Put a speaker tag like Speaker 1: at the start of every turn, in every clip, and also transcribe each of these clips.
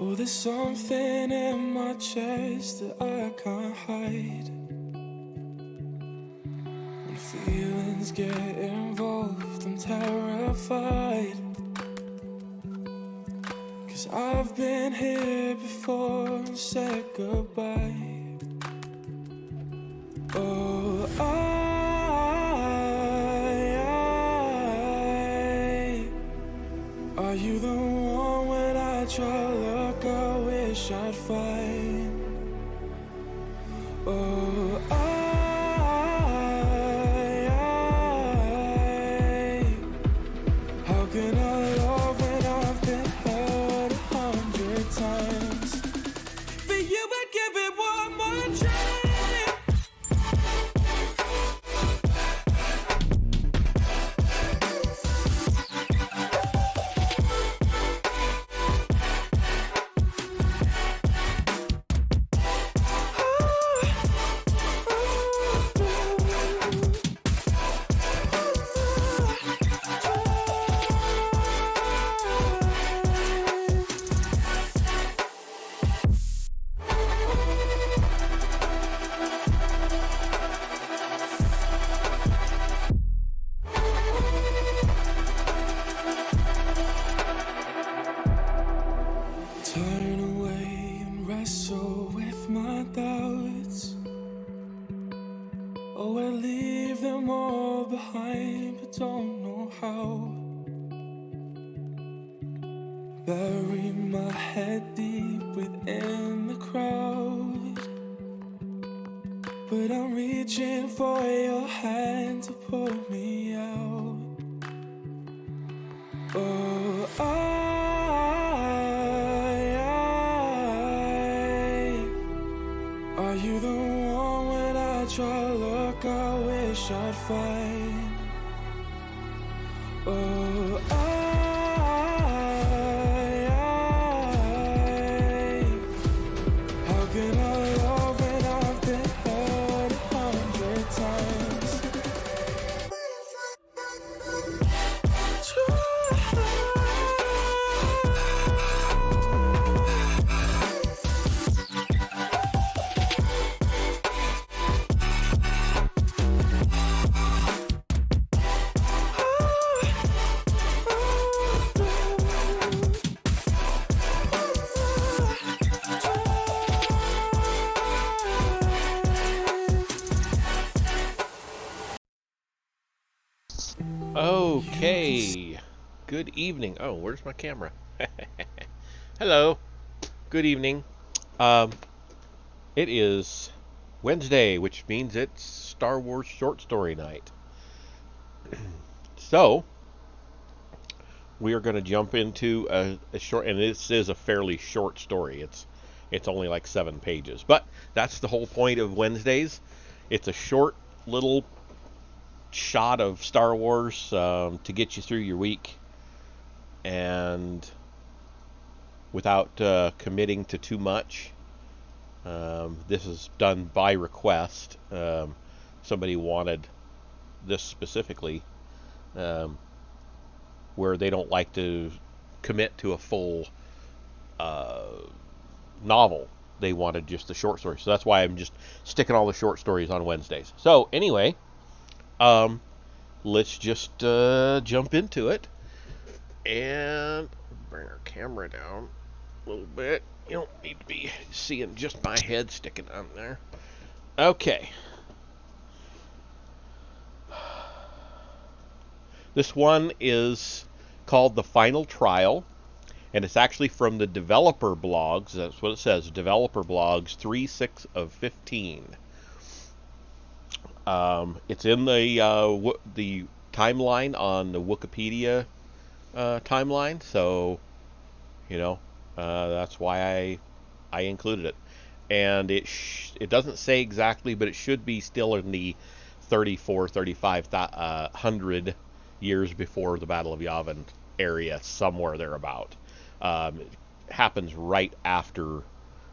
Speaker 1: Oh, there's something in my chest that I can't hide. When feelings get involved, I'm terrified. 'Cause I've been here before and said goodbye. Oh, are you the one when I try look I wish I'd find? Oh, how can I love when I've been hurt 100 times? But you would give it one more try. Turn away and wrestle with my doubts. Oh, I leave them all behind, but don't know how. Bury my head deep within the crowd, but I'm reaching for your hand to pull me out. Oh, are you the one when I try look I wish I'd find? Oh, how can I love when I've been hurt 100 times?
Speaker 2: Okay, good evening. Oh, where's my camera? Hello, good evening. It is Wednesday, which means it's Star Wars short story night. So, we are going to jump into a short, and this is a fairly short story. It's only like 7 pages, but that's the whole point of Wednesdays. It's a short little shot of Star Wars to get you through your week, and without committing to too much. This is done by request. Somebody wanted this specifically, where they don't like to commit to a full novel. They wanted just the short story. So that's why I'm just sticking all the short stories on Wednesdays. So anyway, let's just jump into it. And bring our camera down a little bit. You don't need to be seeing just my head sticking on there. Okay. This one is called The Final Trial, and it's actually from the developer blogs. That's what it says, developer blogs 3/6 of 15. It's in the timeline on the Wikipedia timeline, so that's why I included it. And it doesn't say exactly, but it should be still in the 3,500 years before the Battle of Yavin area, somewhere thereabout. It happens right after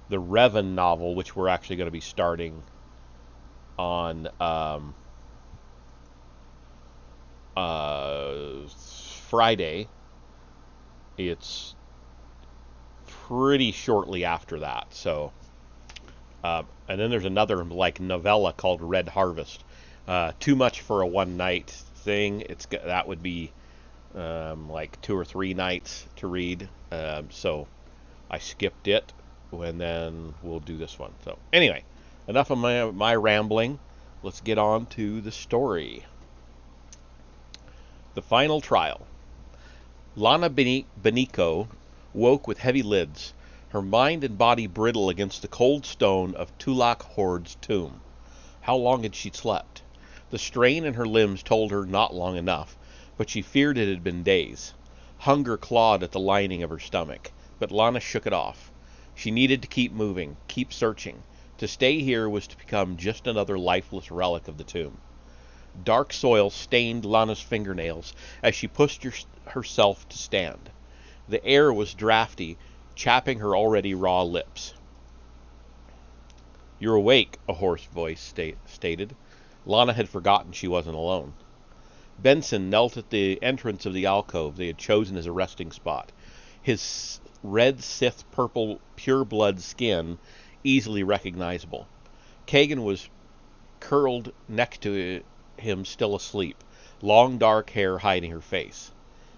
Speaker 2: the Revan novel, which we're actually going to be starting on Friday. It's pretty shortly after that. So, and then there's another like novella called Red Harvest. Too much for a one night thing. That would be like 2 or 3 nights to read. So I skipped it, and then we'll do this one. So anyway, enough of my rambling. Let's get on to the story. The final trial. Lana Benico woke with heavy lids, her mind and body brittle against the cold stone of Tulak Horde's tomb. How long had she slept? The strain in her limbs told her not long enough, but she feared it had been days. Hunger clawed at the lining of her stomach, but Lana shook it off. She needed to keep moving, keep searching. To stay here was to become just another lifeless relic of the tomb. Dark soil stained Lana's fingernails as she pushed herself to stand. The air was drafty, chapping her already raw lips. "You're awake," a hoarse voice stated. Lana had forgotten she wasn't alone. Benson knelt at the entrance of the alcove they had chosen as a resting spot, his red Sith-purple pure-blood skin easily recognizable. Kagan was curled next to him, still asleep, long dark hair hiding her face.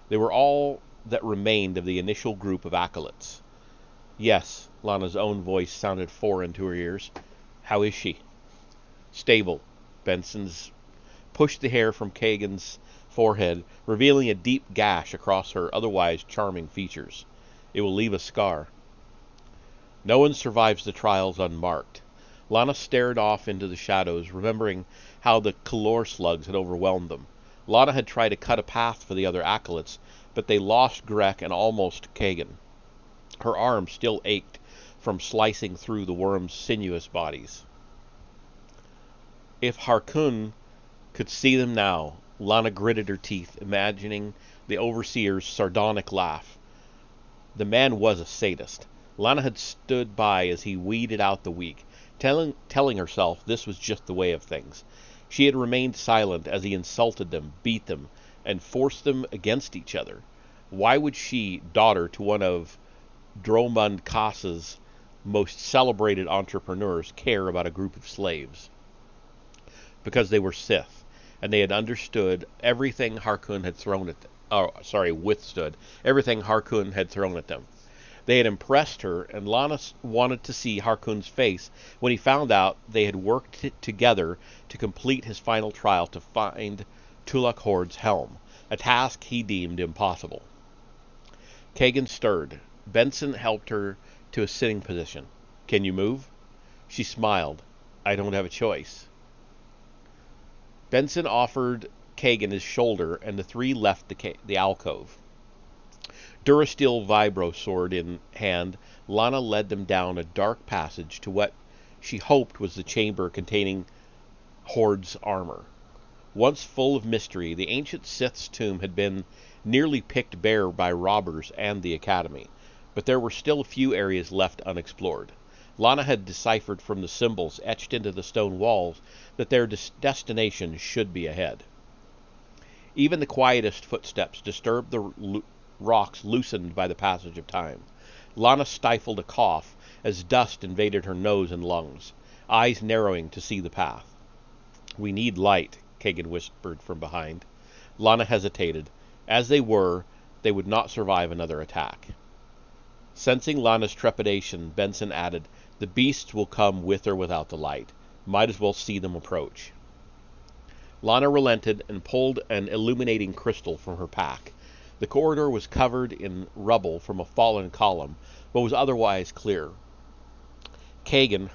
Speaker 2: They were all that remained of the initial group of acolytes. "Yes," Lana's own voice sounded foreign to her ears. "How is she?" "Stable." Benson's pushed the hair from Kagan's forehead, revealing a deep gash across her otherwise charming features. "It will leave a scar." No one survives the trials unmarked. Lana stared off into the shadows, remembering how the calor slugs had overwhelmed them. Lana had tried to cut a path for the other acolytes, but they lost Grek and almost Kagan. Her arm still ached from slicing through the worms' sinuous bodies. If Harkonnen could see them now, Lana gritted her teeth, imagining the overseer's sardonic laugh. The man was a sadist. Lana had stood by as he weeded out the weak, telling herself this was just the way of things. She had remained silent as he insulted them, beat them, and forced them against each other. Why would she, daughter to one of Dromund Kaas's most celebrated entrepreneurs, care about a group of slaves? Because they were Sith, and they had understood everything Harkonnen had thrown at them. Withstood everything Harkonnen had thrown at them. They had impressed her, and Lana wanted to see Harkonnen's face when he found out they had worked together to complete his final trial to find Tulak Horde's helm, a task he deemed impossible. Kagan stirred. Benson helped her to a sitting position. "Can you move?" She smiled. "I don't have a choice." Benson offered Kagan his shoulder, and the three left the alcove. Durasteel vibro sword in hand, Lana led them down a dark passage to what she hoped was the chamber containing Horde's armor. Once full of mystery, the ancient Sith's tomb had been nearly picked bare by robbers and the Academy, but there were still a few areas left unexplored. Lana had deciphered from the symbols etched into the stone walls that their destination should be ahead. Even the quietest footsteps disturbed the rocks loosened by the passage of time. Lana stifled a cough as dust invaded her nose and lungs, eyes narrowing to see the path. "We need light," Kagan whispered from behind. Lana hesitated. As they were, they would not survive another attack. Sensing Lana's trepidation, Benson added, "The beasts will come with or without the light. Might as well see them approach." Lana relented and pulled an illuminating crystal from her pack. The corridor was covered in rubble from a fallen column, but was otherwise clear. Kagan,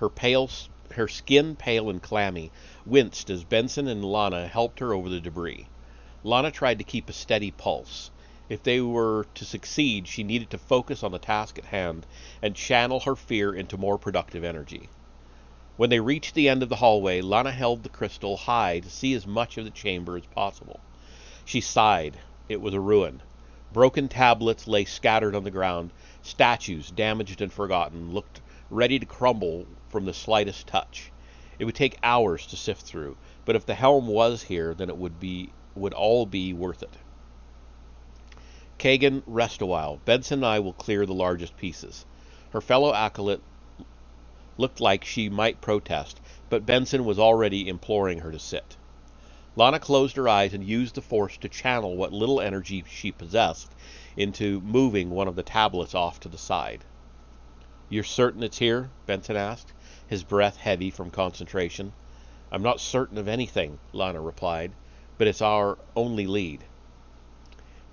Speaker 2: her skin pale and clammy, winced as Benson and Lana helped her over the debris. Lana tried to keep a steady pulse. If they were to succeed, she needed to focus on the task at hand and channel her fear into more productive energy. When they reached the end of the hallway, Lana held the crystal high to see as much of the chamber as possible. She sighed. It was a ruin. Broken tablets lay scattered on the ground. Statues, damaged and forgotten, looked ready to crumble from the slightest touch. It would take hours to sift through, but if the helm was here, then it would all be worth it. "Kagan, rest a while. Benson and I will clear the largest pieces." Her fellow acolyte looked like she might protest, but Benson was already imploring her to sit. Lana closed her eyes and used the force to channel what little energy she possessed into moving one of the tablets off to the side. "You're certain it's here?" Benson asked, his breath heavy from concentration. "I'm not certain of anything," Lana replied, "but it's our only lead."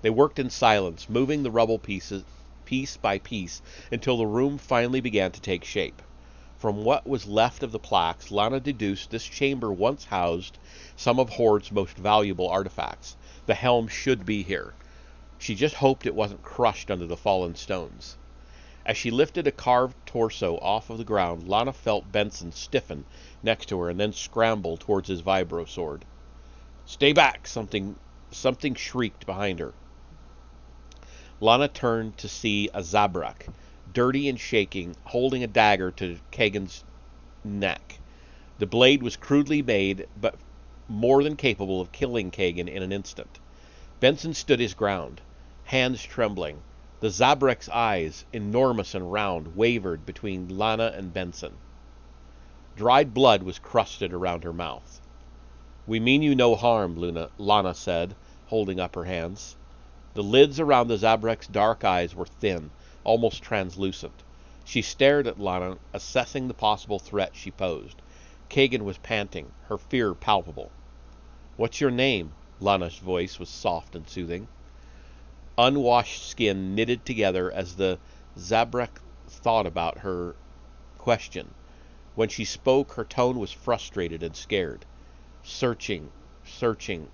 Speaker 2: They worked in silence, moving the rubble pieces piece by piece until the room finally began to take shape. From what was left of the plaques, Lana deduced this chamber once housed some of Horde's most valuable artifacts. The helm should be here. She just hoped it wasn't crushed under the fallen stones. As she lifted a carved torso off of the ground, Lana felt Benson stiffen next to her and then scramble towards his vibro sword. "Stay back!" Something shrieked behind her. Lana turned to see a Zabrak, dirty and shaking, holding a dagger to Kagan's neck. The blade was crudely made, but more than capable of killing Kagan in an instant. Benson stood his ground, hands trembling. The Zabrak's eyes, enormous and round, wavered between Lana and Benson. Dried blood was crusted around her mouth. "We mean you no harm," Lana said, holding up her hands. The lids around the Zabrak's dark eyes were thin, almost translucent. She stared at Lana, assessing the possible threat she posed. Kagan was panting, her fear palpable. "What's your name?" Lana's voice was soft and soothing. Unwashed skin knitted together as the Zabrak thought about her question. When she spoke, her tone was frustrated and scared. "Searching, searching.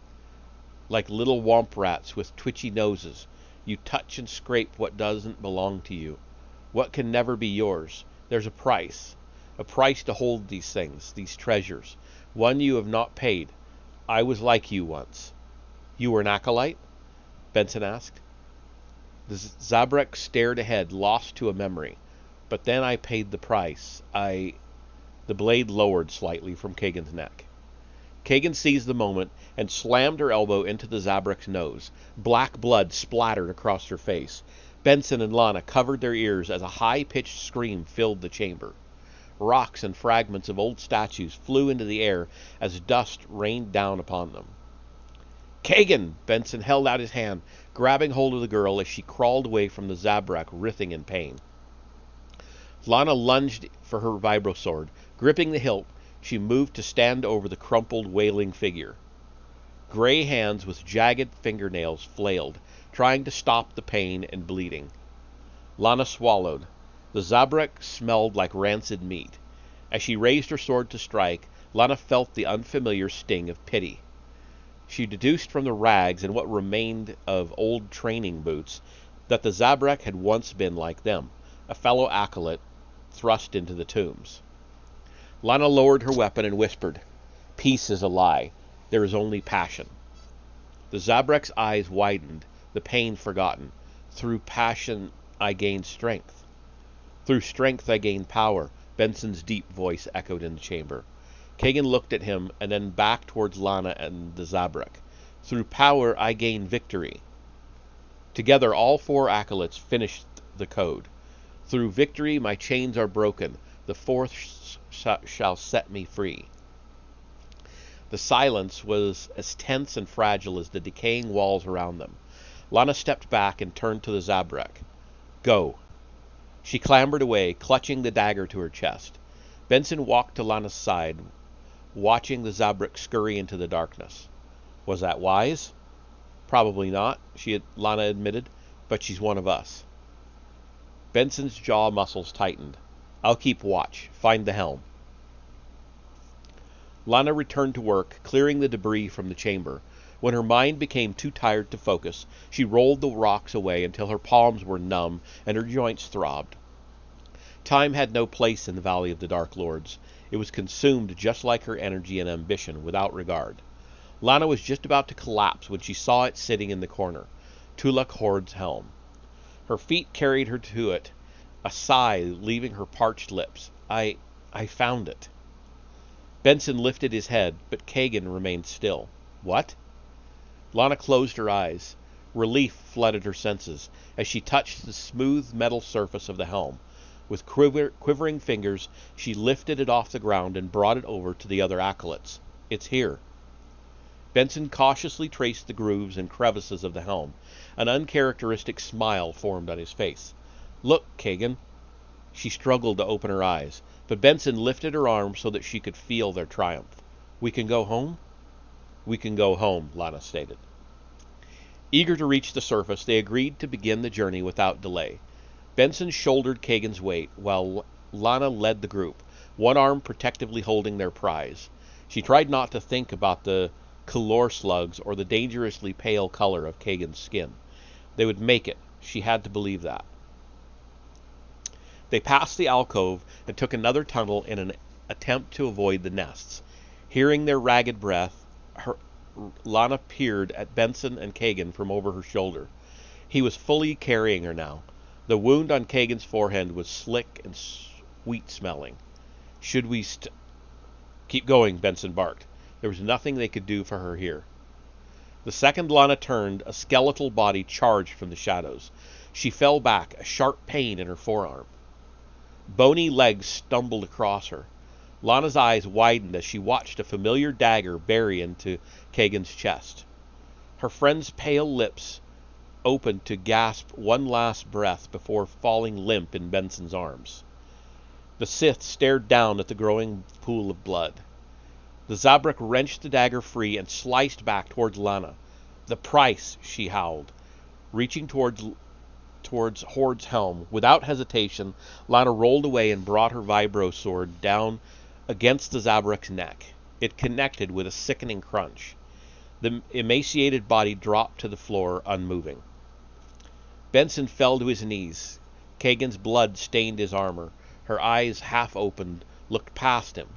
Speaker 2: Like little womp rats with twitchy noses, you touch and scrape what doesn't belong to you. What can never be yours. There's a price to hold these things, these treasures, one you have not paid. I was like you once." "You were an acolyte?" Benson asked. The Zabrak stared ahead, lost to a memory. "But then I paid the price. The blade lowered slightly from Kagan's neck. Kagan seized the moment and slammed her elbow into the Zabrak's nose. Black blood splattered across her face. Benson and Lana covered their ears as a high-pitched scream filled the chamber. Rocks and fragments of old statues flew into the air as dust rained down upon them. "Kagan!" Benson held out his hand, grabbing hold of the girl as she crawled away from the Zabrak, writhing in pain. Lana lunged for her vibrosword. Gripping the hilt, she moved to stand over the crumpled, wailing figure. Gray hands with jagged fingernails flailed, trying to stop the pain and bleeding. Lana swallowed. The Zabrak smelled like rancid meat. As she raised her sword to strike, Lana felt the unfamiliar sting of pity. She deduced from the rags and what remained of old training boots that the Zabrak had once been like them, a fellow acolyte thrust into the tombs. Lana lowered her weapon and whispered, "Peace is a lie. There is only passion." The Zabrak's eyes widened, the pain forgotten. "Through passion I gained strength." "Through strength I gained power," Benson's deep voice echoed in the chamber. Kagan looked at him and then back towards Lana and the Zabrak. "Through power I gain victory." Together all four acolytes finished the code. "Through victory my chains are broken. The fourth shall set me free." The silence was as tense and fragile as the decaying walls around them. Lana stepped back and turned to the Zabrak. "Go." She clambered away, clutching the dagger to her chest. Benson walked to Lana's side, watching the Zabrak scurry into the darkness. "Was that wise?" "Probably not," Lana admitted, "but she's one of us." Benson's jaw muscles tightened. "I'll keep watch. Find the helm." Lana returned to work, clearing the debris from the chamber. When her mind became too tired to focus, she rolled the rocks away until her palms were numb and her joints throbbed. Time had no place in the Valley of the Dark Lords. It was consumed just like her energy and ambition, without regard. Lana was just about to collapse when she saw it sitting in the corner, Tulak Horde's helm. Her feet carried her to it, a sigh leaving her parched lips. I found it." Benson lifted his head, but Kagan remained still. "What?" Lana closed her eyes. Relief flooded her senses as she touched the smooth metal surface of the helm. With quivering fingers, she lifted it off the ground and brought it over to the other acolytes. "It's here." Benson cautiously traced the grooves and crevices of the helm. An uncharacteristic smile formed on his face. "Look, Kagan." She struggled to open her eyes, but Benson lifted her arm so that she could feel their triumph. "We can go home?" "We can go home," Lana stated. Eager to reach the surface, they agreed to begin the journey without delay. Benson shouldered Kagan's weight, while Lana led the group, one arm protectively holding their prize. She tried not to think about the calor slugs or the dangerously pale color of Kagan's skin. They would make it. She had to believe that. They passed the alcove and took another tunnel in an attempt to avoid the nests. Hearing their ragged breath, Lana peered at Benson and Kagan from over her shoulder. He was fully carrying her now. The wound on Kagan's forehead was slick and sweet-smelling. "Should we Keep going," Benson barked. There was nothing they could do for her here. The second Lana turned, a skeletal body charged from the shadows. She fell back, a sharp pain in her forearm. Bony legs stumbled across her. Lana's eyes widened as she watched a familiar dagger bury into Kagan's chest. Her friend's pale lips opened to gasp one last breath before falling limp in Benson's arms. The Sith stared down at the growing pool of blood. The Zabrak wrenched the dagger free and sliced back towards Lana. "The price," she howled, reaching towards Horde's helm. Without hesitation, Lana rolled away and brought her vibro sword down against the Zabrak's neck. It connected with a sickening crunch. The emaciated body dropped to the floor, unmoving. Benson fell to his knees. Kagan's blood stained his armor. Her eyes, half opened, looked past him.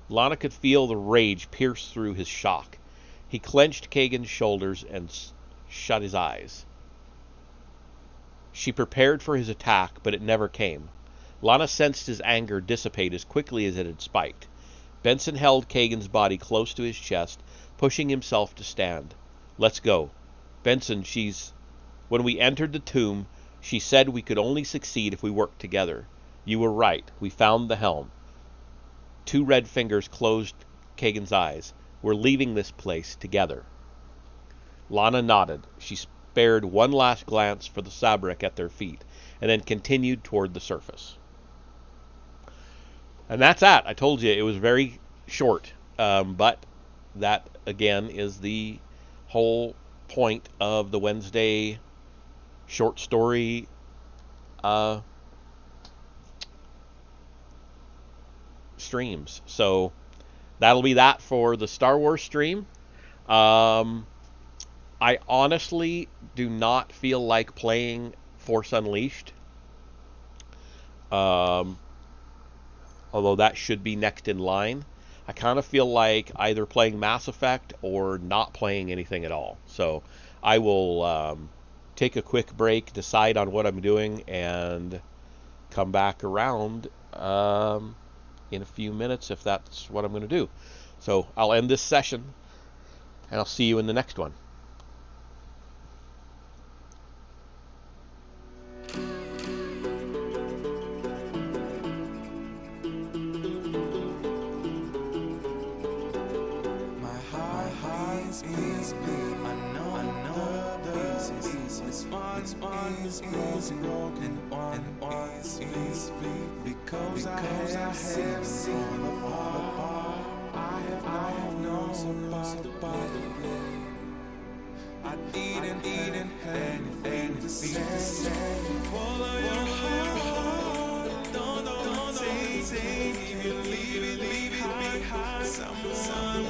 Speaker 2: Lana could feel the rage pierce through his shock. He clenched Kagan's shoulders and shut his eyes. She prepared for his attack, but it never came. Lana sensed his anger dissipate as quickly as it had spiked. Benson held Kagan's body close to his chest, pushing himself to stand. "Let's go. Benson, When we entered the tomb, she said we could only succeed if we worked together. You were right. We found the helm." Two red fingers closed Kagan's eyes. "We're leaving this place together." Lana nodded. She spared one last glance for the Zabrak at their feet, and then continued toward the surface. And that's that. I told you it was very short, but that, again, is the whole point of the Wednesday short story streams. So that'll be that for the Star Wars stream. I honestly do not feel like playing Force Unleashed. Although that should be next in line. I kind of feel like either playing Mass Effect or not playing anything at all. So I will take a quick break, decide on what I'm doing, and come back around in a few minutes if that's what I'm going to do. So I'll end this session, and I'll see you in the next one.
Speaker 1: Because I have seen I have known about I didn't have anything to say. Follow your heart, don't take. If you leave it behind, someone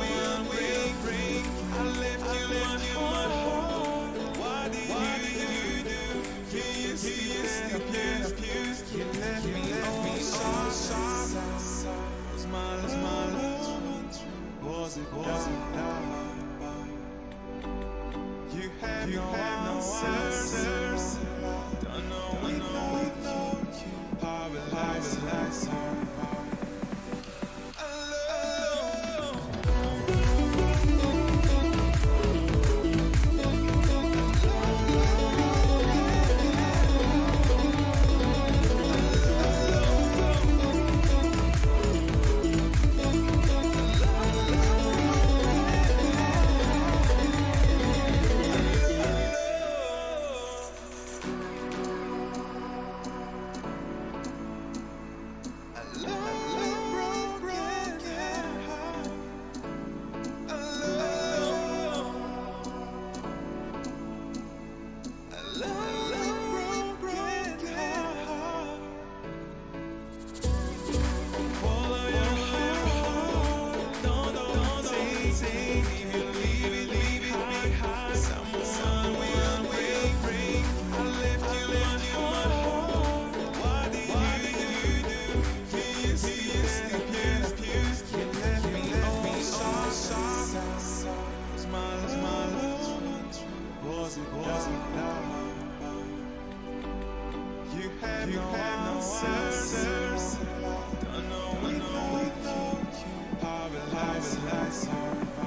Speaker 1: will bring. I left you my heart. What did you do? You left me sorry. Was my love? Was it love? You have no answers. Don't know without you. How will I survive? had no answers. Don't know what you. I realize